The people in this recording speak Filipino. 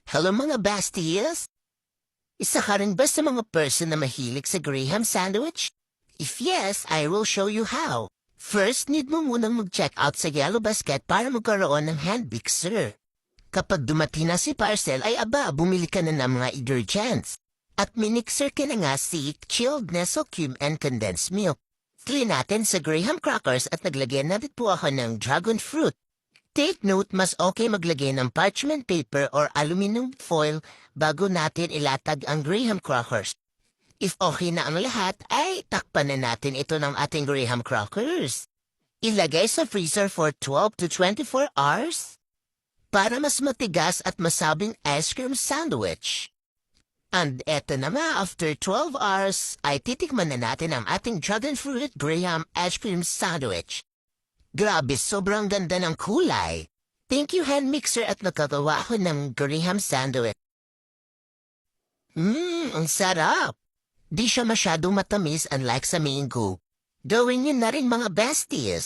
Hello mga besties! Isa ka rin ba sa mga person na mahilig sa Graham sandwich? If yes, I will show you how. First, need mo munang mag-check out sa Yellow Basket para magkaroon ng hand mixer. Kapag dumating na si parcel ay bumili ka na ng mga ingredients. At minixer ka na nga si chilled Nestle Cube and condensed milk. Clean natin sa Graham crackers at naglagyan natin po ako ng dragon fruit. Take note, mas okay maglagay ng parchment paper or aluminum foil bago natin ilatag ang Graham crackers. If okay na ang lahat, ay takpan na natin ito ng ating Graham crackers. Ilagay sa freezer for 12 to 24 hours para mas matigas at masabing ice cream sandwich. And eto na nga, after 12 hours, ay titikman na natin ang ating dragon fruit Graham ice cream sandwich. Grabe, sobrang ganda ng kulay. Thank you, hand mixer, at nakagawa ako ng Graham sandwich. Ang sarap. Di siya masyadong matamis unlike sa mango. Gawin niyo na rin mga besties.